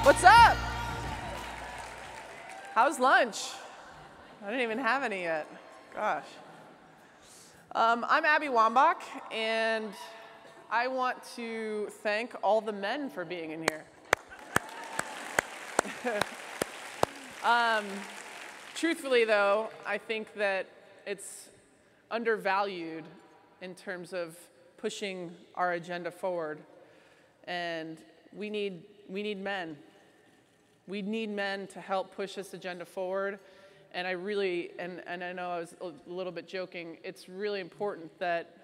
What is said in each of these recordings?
What's up? How's lunch? I didn't even have any yet. Gosh. I'm Abby Wambach, and I want to thank all the men for being in here. Truthfully, though, I think that it's undervalued in terms of pushing our agenda forward, and we need men. We need men to help push this agenda forward. And I really, and I know I was a little bit joking, it's really important that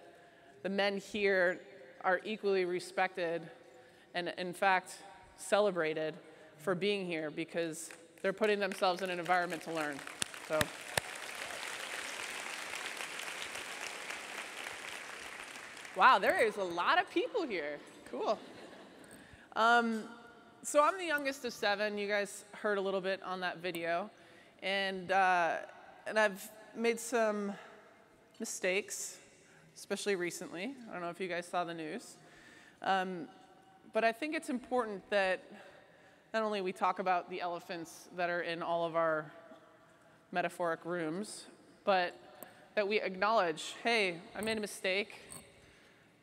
the men here are equally respected and, in fact, celebrated for being here because they're putting themselves in an environment to learn. So. Wow, there is a lot of people here. Cool. So I'm the youngest of 7. You guys heard a little bit on that video. And I've made some mistakes, especially recently. I don't know if you guys saw the news. But I think it's important that not only we talk about the elephants that are in all of our metaphoric rooms, but that we acknowledge, hey, I made a mistake.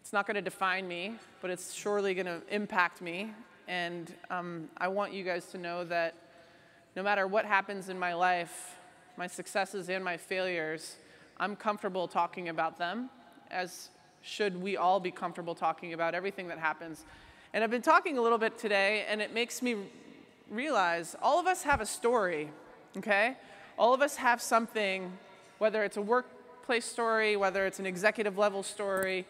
It's not going to define me, but it's surely going to impact me. And I want you guys to know that no matter what happens in my life, my successes and my failures, I'm comfortable talking about them, as should we all be comfortable talking about everything that happens. And I've been talking a little bit today, and it makes me realize all of us have a story, okay? All of us have something, whether it's a workplace story, whether it's an executive level story.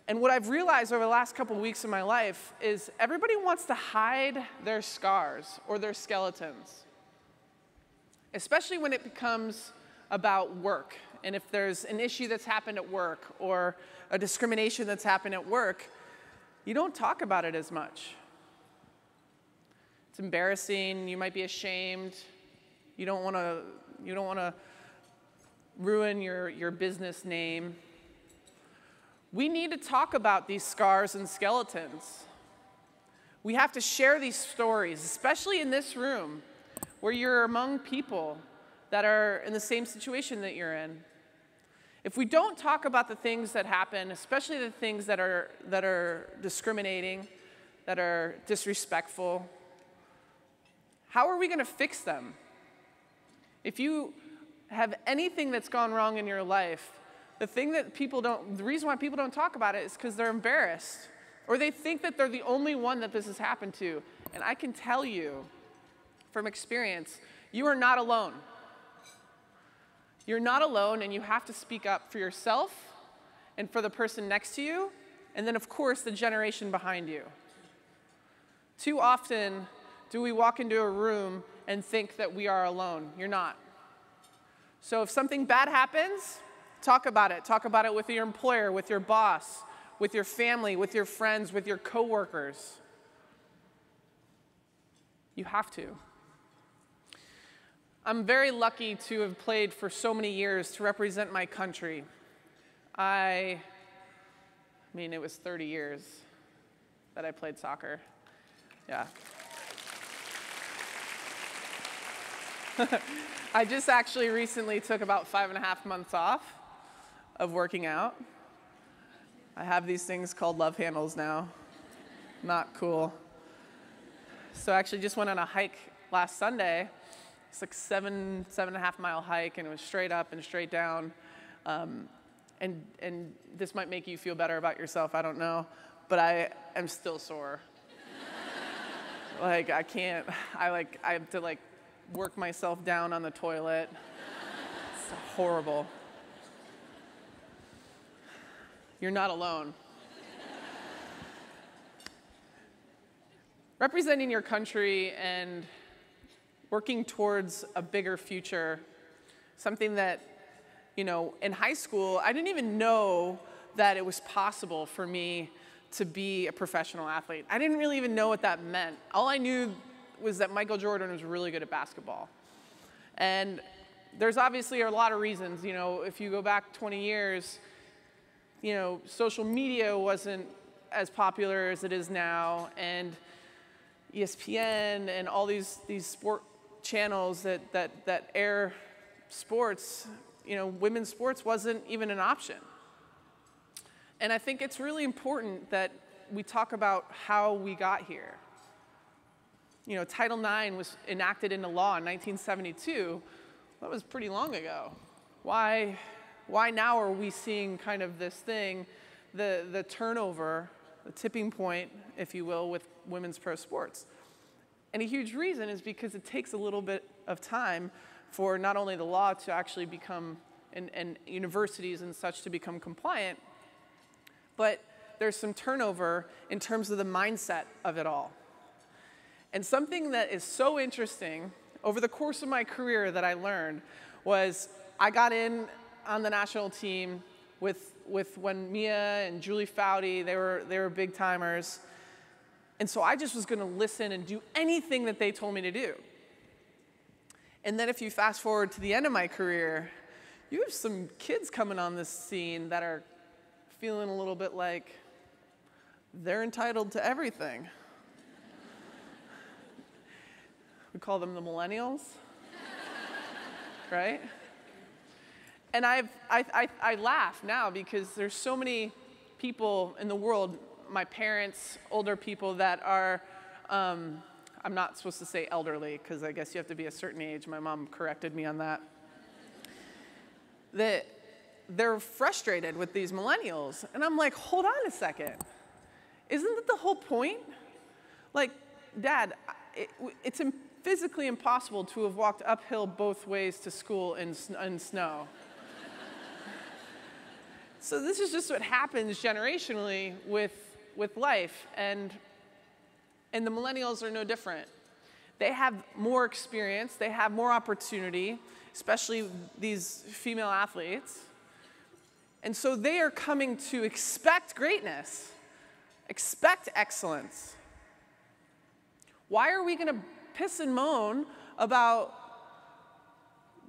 And what I've realized over the last couple of weeks of my life is everybody wants to hide their scars or their skeletons, especially when it becomes about work. And if there's an issue that's happened at work or a discrimination that's happened at work, you don't talk about it as much. It's embarrassing. You might be ashamed. You don't want to ruin your business name. We need to talk about these scars and skeletons. We have to share these stories, especially in this room, where you're among people that are in the same situation that you're in. If we don't talk about the things that happen, especially the things that are discriminating, that are disrespectful, how are we going to fix them? If you have anything that's gone wrong in your life, the reason why people don't talk about it is because they're embarrassed, or they think that they're the only one that this has happened to. And I can tell you from experience, you are not alone. You're not alone, and you have to speak up for yourself and for the person next to you, and then, of course, the generation behind you. Too often do we walk into a room and think that we are alone. You're not. So if something bad happens, talk about it. Talk about it with your employer, with your boss, with your family, with your friends, with your coworkers. You have to. I'm very lucky to have played for so many years to represent my country. I mean, it was 30 years that I played soccer. Yeah. I just actually recently took about 5.5 months off of working out. I have these things called love handles now. Not cool. So I actually just went on a hike last Sunday. It's like 7.5 mile hike, and it was straight up and straight down. And this might make you feel better about yourself, I don't know, but I am still sore. Like, I have to work myself down on the toilet. It's horrible. You're not alone. Representing your country and working towards a bigger future, something that, in high school, I didn't even know that it was possible for me to be a professional athlete. I didn't really even know what that meant. All I knew was that Michael Jordan was really good at basketball. And there's obviously a lot of reasons. If you go back 20 years, social media wasn't as popular as it is now, and ESPN and all these sport channels that air sports, women's sports wasn't even an option. And I think it's really important that we talk about how we got here. Title IX was enacted into law in 1972. That was pretty long ago. Why now are we seeing kind of this thing, the turnover, the tipping point, if you will, with women's pro sports? And a huge reason is because it takes a little bit of time for not only the law to actually become, and universities and such to become compliant, but there's some turnover in terms of the mindset of it all. And something that is so interesting over the course of my career that I learned was I got in on the national team with when Mia and Julie Foudy, they were big timers. And so I just was going to listen and do anything that they told me to do. And then if you fast forward to the end of my career, you have some kids coming on this scene that are feeling a little bit like they're entitled to everything. We call them the millennials, right? And I laugh now because there's so many people in the world, my parents, older people that are, I'm not supposed to say elderly because I guess you have to be a certain age. My mom corrected me on that. That they're frustrated with these millennials. And I'm like, hold on a second. Isn't that the whole point? Like, Dad, it's physically impossible to have walked uphill both ways to school in snow. So this is just what happens generationally with life, and the millennials are no different. They have more experience, they have more opportunity, especially these female athletes. And so they are coming to expect greatness, expect excellence. Why are we going to piss and moan about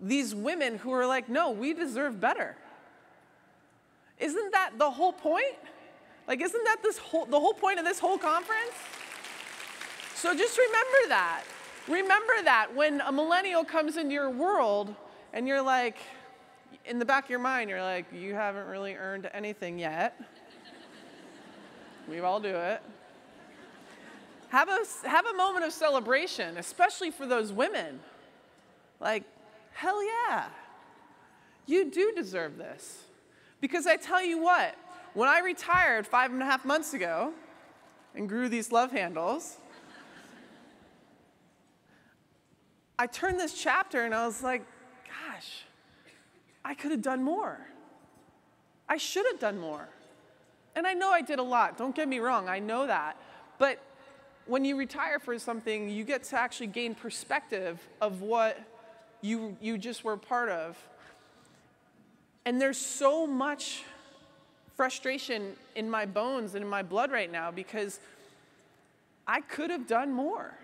these women who are like, no, we deserve better? Isn't that the whole point? Like, isn't that the whole point of this whole conference? So just remember that. Remember that when a millennial comes into your world and you're like, in the back of your mind, you're like, you haven't really earned anything yet. We all do it. Have a moment of celebration, especially for those women. Like, hell yeah, you do deserve this. Because I tell you what, when I retired 5.5 months ago and grew these love handles, I turned this chapter and I was like, gosh, I could have done more. I should have done more. And I know I did a lot, don't get me wrong, I know that. But when you retire for something, you get to actually gain perspective of what you just were part of. And there's so much frustration in my bones and in my blood right now because I could have done more.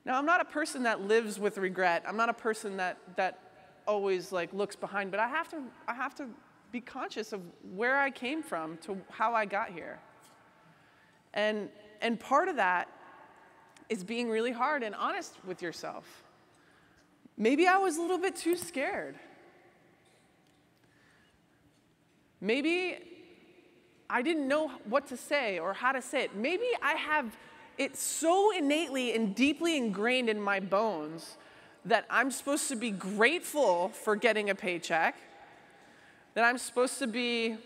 Now, I'm not a person that lives with regret. I'm not a person that always like looks behind, but I have to be conscious of where I came from to how I got here. And part of that is being really hard and honest with yourself. Maybe I was a little bit too scared. Maybe I didn't know what to say or how to say it. Maybe I have it so innately and deeply ingrained in my bones that I'm supposed to be grateful for getting a paycheck, that I'm supposed to be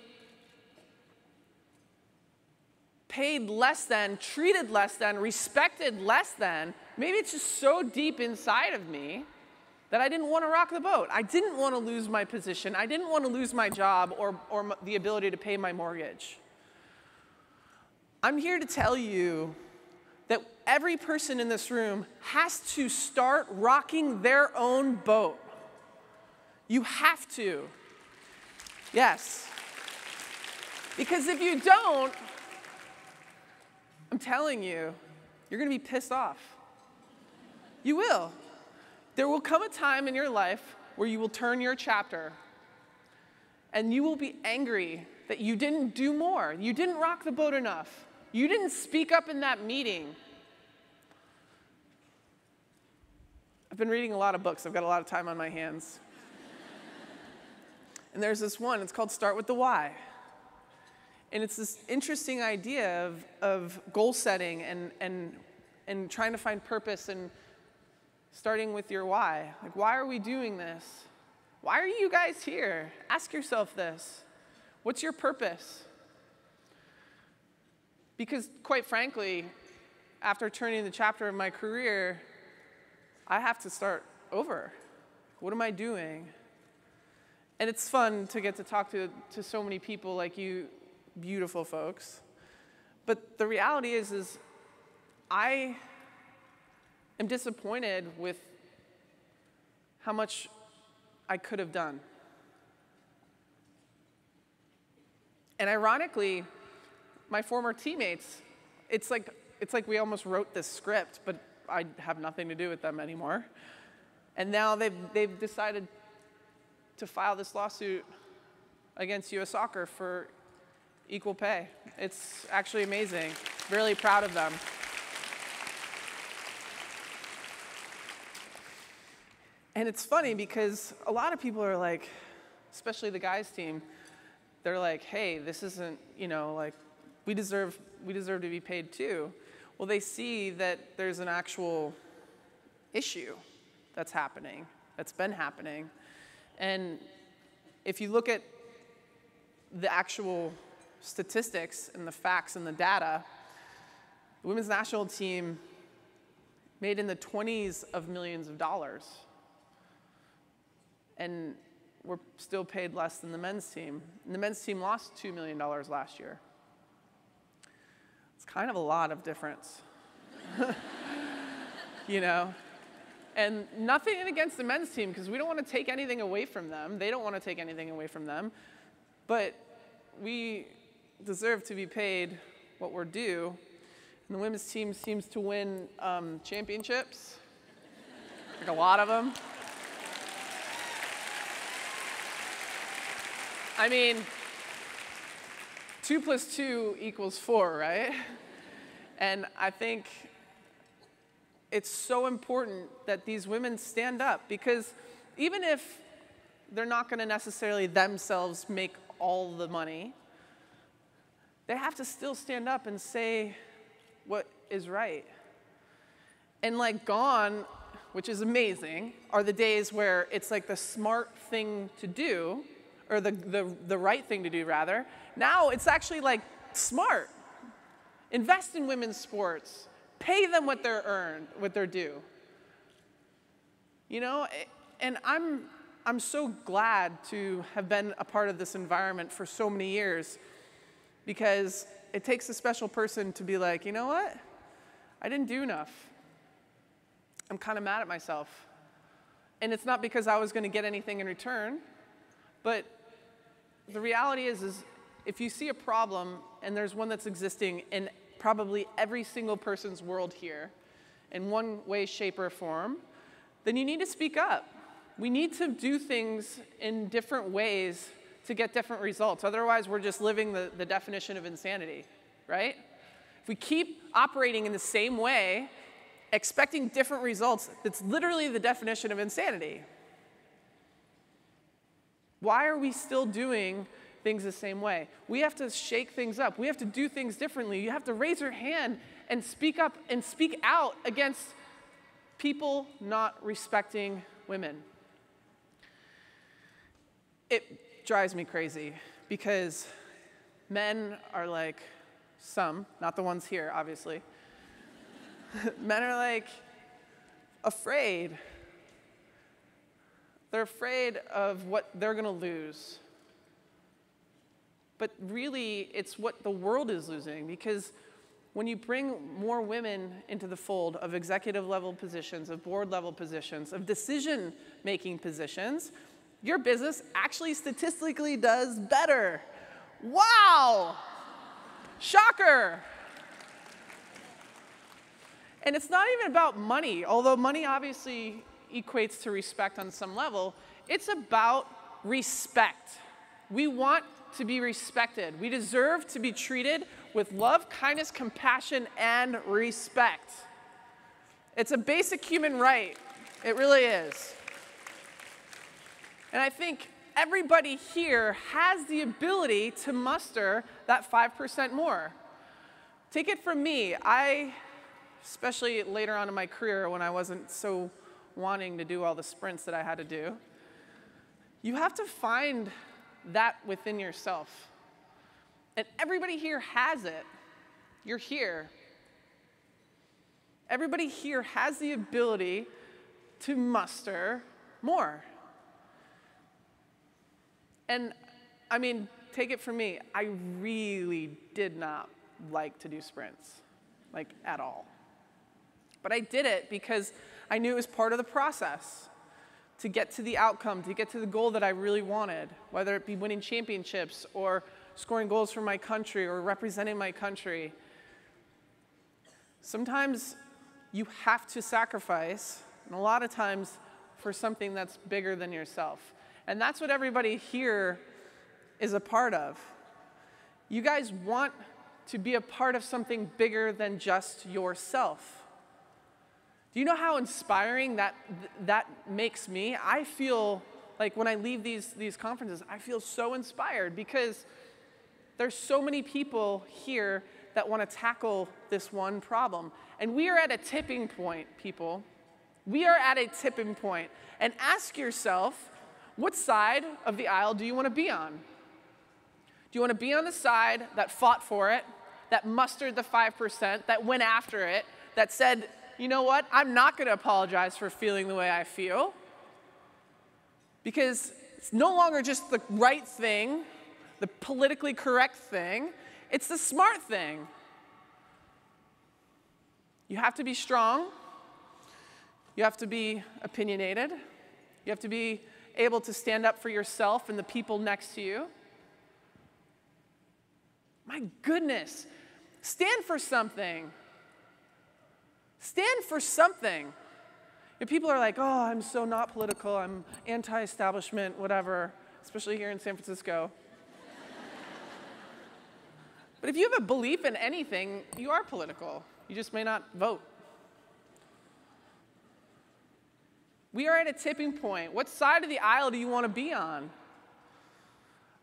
paid less than, treated less than, respected less than. Maybe it's just so deep inside of me that I didn't want to rock the boat. I didn't want to lose my position. I didn't want to lose my job or the ability to pay my mortgage. I'm here to tell you that every person in this room has to start rocking their own boat. You have to. Yes. Because if you don't, I'm telling you, you're going to be pissed off. You will. There will come a time in your life where you will turn your chapter and you will be angry that you didn't do more. You didn't rock the boat enough. You didn't speak up in that meeting. I've been reading a lot of books. I've got a lot of time on my hands. And there's this one, it's called Start with the Why. And it's this interesting idea of goal setting and trying to find purpose and starting with your why. Like, why are we doing this? Why are you guys here? Ask yourself this. What's your purpose? Because quite frankly, after turning the chapter of my career, I have to start over. What am I doing? And it's fun to get to talk to so many people like you, beautiful folks. But the reality is I am disappointed with how much I could have done. And ironically, my former teammates, it's like we almost wrote this script, but I have nothing to do with them anymore. And now they've decided to file this lawsuit against U.S. Soccer for equal pay. It's actually amazing. Really proud of them. And it's funny because a lot of people are like, especially the guys team, they're like, hey, this isn't, like, we deserve to be paid too. Well, they see that there's an actual issue that's happening, that's been happening. And if you look at the actual statistics and the facts and the data, the women's national team made in the 20s of millions of dollars. And we're still paid less than the men's team. And the men's team lost $2 million last year. It's kind of a lot of difference. And nothing against the men's team, because we don't want to take anything away from them. They don't want to take anything away from them. But we deserve to be paid what we're due. And the women's team seems to win championships, like a lot of them. I mean, 2 + 2 = 4, right? And I think it's so important that these women stand up, because even if they're not going to necessarily themselves make all the money, they have to still stand up and say what is right. And like gone, which is amazing, are the days where it's like the smart thing to do, or the right thing to do, rather. Now it's actually like smart. Invest in women's sports. Pay them what they're earned, what they're due. And I'm so glad to have been a part of this environment for so many years, because it takes a special person to be like, you know what? I didn't do enough. I'm kind of mad at myself. And it's not because I was going to get anything in return, but the reality is if you see a problem, and there's one that's existing in probably every single person's world here, in one way, shape, or form, then you need to speak up. We need to do things in different ways to get different results. Otherwise, we're just living the definition of insanity, right? If we keep operating in the same way, expecting different results, that's literally the definition of insanity. Why are we still doing things the same way? We have to shake things up. We have to do things differently. You have to raise your hand and speak up and speak out against people not respecting women. It drives me crazy, because men are like, some, not the ones here, obviously. Men are like afraid. They're afraid of what they're going to lose. But really, it's what the world is losing, because when you bring more women into the fold of executive level positions, of board level positions, of decision making positions, your business actually statistically does better. Wow! Shocker! And it's not even about money, although money obviously equates to respect on some level. It's about respect. We want to be respected. We deserve to be treated with love, kindness, compassion, and respect. It's a basic human right. It really is. And I think everybody here has the ability to muster that 5% more. Take it from me. Especially later on in my career when I wasn't so wanting to do all the sprints that I had to do, you have to find that within yourself. And everybody here has it. You're here. Everybody here has the ability to muster more. And I mean, take it from me, I really did not like to do sprints, like at all. But I did it because I knew it was part of the process to get to the outcome, to get to the goal that I really wanted, whether it be winning championships or scoring goals for my country or representing my country. Sometimes you have to sacrifice, and a lot of times for something that's bigger than yourself. And that's what everybody here is a part of. You guys want to be a part of something bigger than just yourself. Do you know how inspiring that makes me? I feel like when I leave these conferences, I feel so inspired because there's so many people here that want to tackle this one problem. And we are at a tipping point, people. We are at a tipping point. And ask yourself, what side of the aisle do you want to be on? Do you want to be on the side that fought for it, that mustered the 5%, that went after it, that said, you know what, I'm not going to apologize for feeling the way I feel? Because it's no longer just the right thing, the politically correct thing, it's the smart thing. You have to be strong. You have to be opinionated. You have to be able to stand up for yourself and the people next to you. My goodness, stand for something. Stand for something. And people are like, oh, I'm so not political, I'm anti-establishment, whatever, especially here in San Francisco. But if you have a belief in anything, you are political. You just may not vote. We are at a tipping point. What side of the aisle do you want to be on?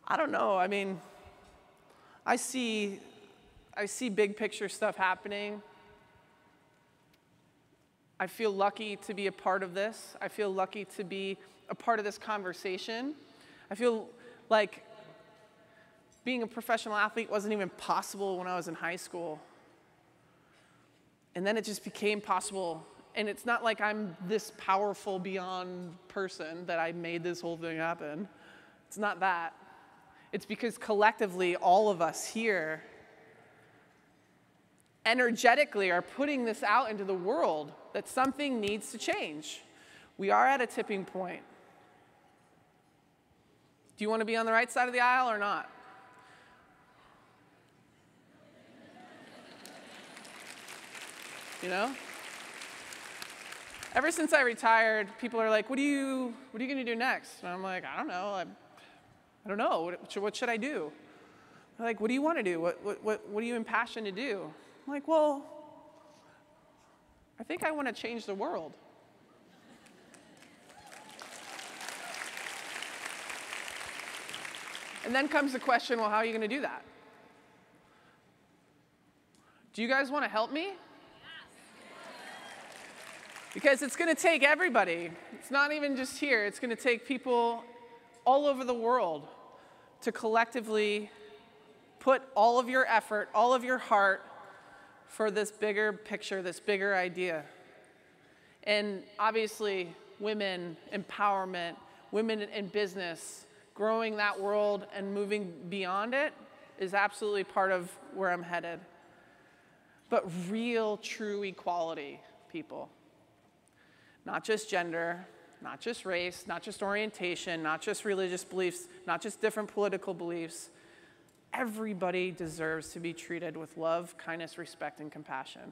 I don't know. I mean, I see big picture stuff happening. I feel lucky to be a part of this. I feel lucky to be a part of this conversation. I feel like being a professional athlete wasn't even possible when I was in high school. And then it just became possible. And it's not like I'm this powerful beyond person that I made this whole thing happen. It's not that. It's because collectively, all of us here energetically are putting this out into the world that something needs to change. We are at a tipping point. Do you want to be on the right side of the aisle or not? You know? Ever since I retired, people are like, what are you going to do next? And I'm like, I don't know. I don't know. What should I do? They're like, what do you want to do? What are you impassioned to do? I'm like, well, I think I want to change the world. And then comes the question, well, how are you going to do that? Do you guys want to help me? Because it's going to take everybody. It's not even just here. It's going to take people all over the world to collectively put all of your effort, all of your heart for this bigger picture, this bigger idea. And obviously, women empowerment, women in business, growing that world and moving beyond it is absolutely part of where I'm headed. But real, true equality, people. Not just gender, not just race, not just orientation, not just religious beliefs, not just different political beliefs. Everybody deserves to be treated with love, kindness, respect, and compassion.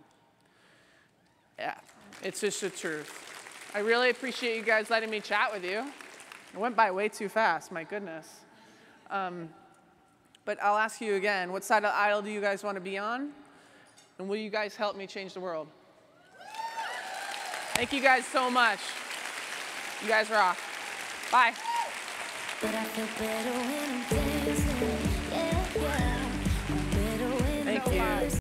Yeah, it's just the truth. I really appreciate you guys letting me chat with you. It went by way too fast, my goodness. But but I'll ask you again, what side of the aisle do you guys want to be on? And will you guys help me change the world? Thank you guys so much. You guys rock. Bye. But I feel better when I'm dancing.